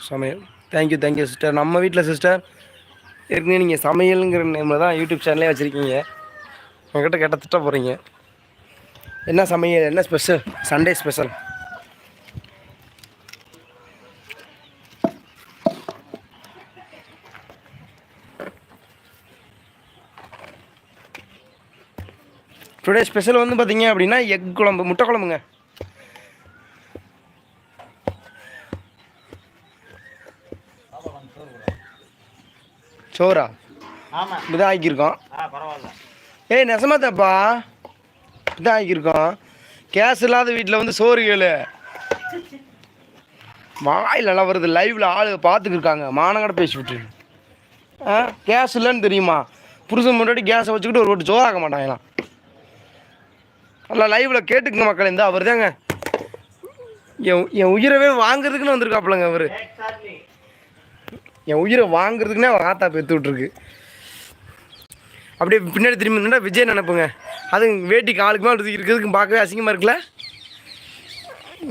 சமையல். Thank you sister. நம்ம வீட்டில் சிஸ்டர் ஏற்கனவே நீங்கள் சமையலுங்கிற நேமில் தான் யூடியூப் சேனலே வச்சுருக்கீங்க. உங்கள்கிட்ட கேட்ட திட்ட போகிறீங்க. என்ன சமையல், என்ன special? Sunday special. Today special வந்து பார்த்தீங்க அப்படின்னா எக் குழம்பு, முட்டை குழம்புங்க. சோறா? ஆமாம், இப்படிதான் ஆக்கியிருக்கோம். பரவாயில்ல. ஏய் நெசமா தாப்பா, இப்படிதான் ஆக்கியிருக்கோம். கேஸ் இல்லாத வீட்டில் வந்து சோறு கேளு. வாயில் நல்லா வருது. லைவில் ஆளு பார்த்துக்கு இருக்காங்க. மானங்கட பேசி விட்டு. கேஸ் இல்லைன்னு தெரியுமா? புருஷன் முன்னாடி கேஸை வச்சுக்கிட்டு ஒரு ஓட்டு சோறாக்க மாட்டாங்களாம். நல்லா லைவில் கேட்டுக்குங்க மக்கள். இந்த அவர் தாங்க என் உயிரவே வாங்குறதுக்குன்னு வந்திருக்காப்புலங்க அவர். என் உயிரை வாங்குறதுக்குன்னே அவன் ஆத்தா பெற்று விட்ருக்கு. அப்படியே பின்னாடி திரும்பி இருந்தா விஜய் நினைப்புங்க. அது வேட்டி காலுக்கு மேலே இருக்கிறதுக்கு பார்க்கவே அசிங்கமாக இருக்குல்ல.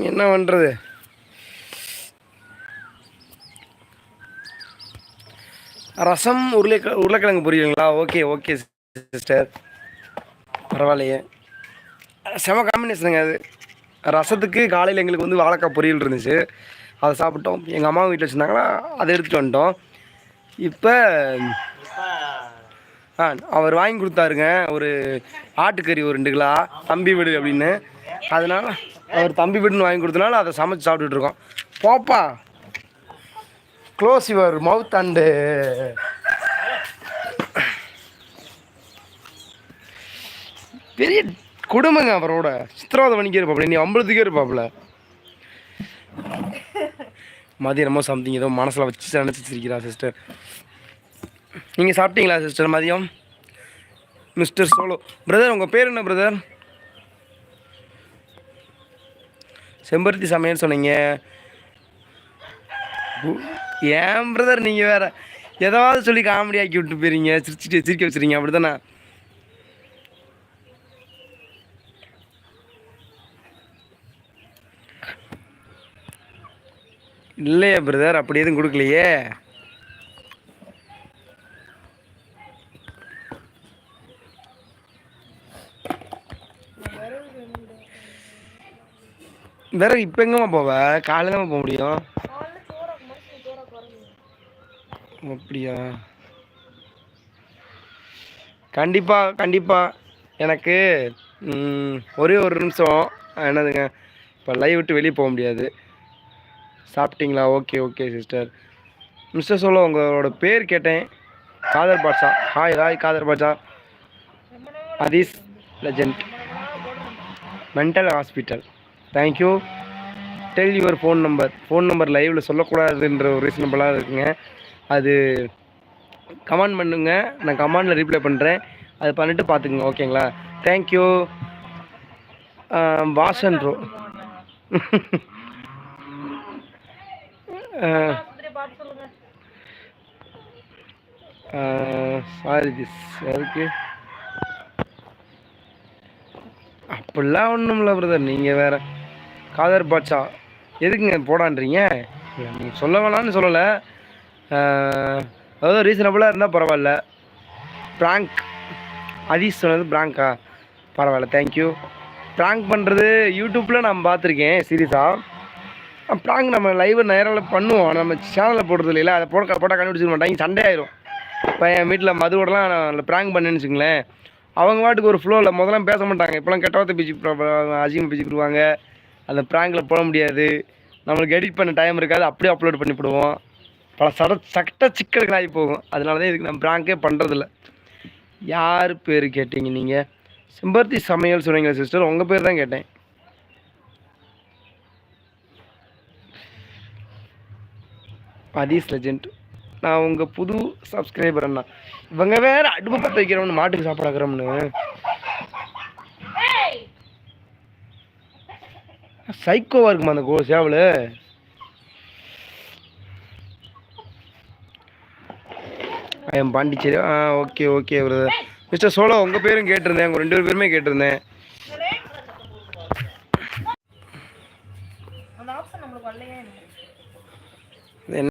என்ன பண்ணுறது? ரசம் உருளைக்கிழங்கு புரியுங்களா? ஓகே சிஸ்டர், பரவாயில்லையே. செம காம்பினேஷனுங்க அது. ரசத்துக்கு காலையில் எங்களுக்கு வந்து வாழைக்காய் பொரியல் இருந்துச்சு, அதை சாப்பிட்டோம். எங்கள் அம்மா வீட்டில் வச்சுருந்தாங்களா, அதை எடுத்துகிட்டு வந்துட்டோம். இப்போ அவர் வாங்கி கொடுத்தாருங்க ஒரு ஆட்டுக்கறி, ஒரு 2 கிலோ, தம்பி வீடு அப்படின்னு. அதனால் அவர் தம்பி வீடுன்னு வாங்கி கொடுத்தனால அதை சமைச்சு சாப்பிட்டுட்ருக்கோம். போப்பா, க்ளோஸ் யுவர் மவுத் அண்டு. பெரிய குடும்பங்க அவரோட. சித்திரவதை பண்ணிக்கே இருப்பாப்புல, நீ அம்பளத்துக்கே இருப்பாப்புல. மதியம் ரொம்ப சம்திங் ஏதோ மனசில் வச்சு நினச்சி வச்சிருக்கிறா சிஸ்டர். நீங்கள் சாப்பிட்டீங்களா சிஸ்டர் மதியம்? மிஸ்டர் சோலோ பிரதர், உங்கள் பேர் என்ன பிரதர்? செம்பருத்தி சமையல் சொன்னீங்க. ஏன் பிரதர் நீங்கள் வேறு ஏதாவது சொல்லி காமெடி ஆக்கி விட்டு போயிருங்க, சிரிக்க வச்சுருங்க, அப்படி தானே? இல்லையே பிரதர், அப்படி எதுவும் கொடுக்கலையே. வேற இப்போ எங்கம்மா போவ? காலையில் தான் போக முடியும். அப்படியா? கண்டிப்பாக எனக்கு ஒரே ஒரு நிமிஷம். என்னதுங்க, இப்போ லைவ் விட்டு வெளியே போக முடியாது. சாப்பிட்டீங்களா? Okay sister. மிஸ்டர் சோலோ, உங்களோட பேர் கேட்டேன். காதர் பாட்ஷா. ஹாய் காதர் பாட்ஷா. அதீஸ் legend, mental hospital. Thank you. Tell your phone number லைவில் சொல்லக்கூடாதுன்ற ஒரு ரீசனபிளாக இருக்குங்க. அது கமெண்ட் பண்ணுங்க, நான் கமெண்டில் ரீப்ளை பண்ணுறேன். அது பண்ணிவிட்டு பார்த்துக்குங்க, ஓகேங்களா? Thank you. Vasan bro. Sorry this அதுக்கு அப்படிலாம் ஒன்றும் இல்லை பிரதர். நீங்கள் வேறு காதர் பாட்ஷா எதுக்குங்க போடான்றீங்க? நீங்கள் சொல்ல வேணான்னு சொல்லலை. அதாவது ரீசனபுளாக இருந்தால் பரவாயில்ல. ப்ராங்க் அதீஸ் சொன்னது ப்ராங்கா? பரவாயில்ல, தேங்க்யூ. ப்ராங்க் பண்ணுறது யூடியூப்பில் நான் பார்த்துருக்கேன் சீரியஸாக. ப்ராங்க் நம்ம லைவ் நேரில் பண்ணுவோம், நம்ம சேனலில் போடுறது இல்லைல்ல. அதை போட்டால் கண்டுபிடிச்சிக்க மாட்டாங்க, சண்டே ஆயிரும். இப்போ என் வீட்டில் மதுவோடலாம் நான் ப்ராங்க் பண்ணேன்னு வச்சுங்களேன், அவங்க வாட்டுக்கு ஒரு ஃப்ளோவில் முதலாம் பேச மாட்டாங்க. இப்போலாம் கெட்ட வார்த்தை பேச்சு அசிங்கம் பேசிக்கிடுவாங்க. அந்த ப்ராங்கில் போட முடியாது, நம்மளுக்கு எடிட் பண்ண டைம் இருக்காது, அப்படியே அப்லோட் பண்ணிவிடுவோம். பல சட்ட சிக்கல்களாகி போகும். அதனால தான் இதுக்கு நான் ப்ராங்கே பண்ணுறதில்ல. யார் பேர் கேட்டீங்க நீங்கள்? செம்பருத்தி சமையல் சொன்னீங்களா சிஸ்டர்? உங்கள் பேர் தான் கேட்டேன். அதீஸ் லெஜெண்ட், நான் உங்கள் புது சப்ஸ்கிரைபர் அண்ணா. இவங்க வேறு அடுப்பு பற்ற வைக்கிறவனு மாட்டுக்கு சாப்பாடு ஆக்கிறோம்னு சைக்கோவாக இருக்குமா அந்த சேவல்? Pondicherry. Okay brother. Mister solo, உங்கள் பேரும் கேட்டிருந்தேன், உங்கள் 2 பேருமே கேட்டிருந்தேன்.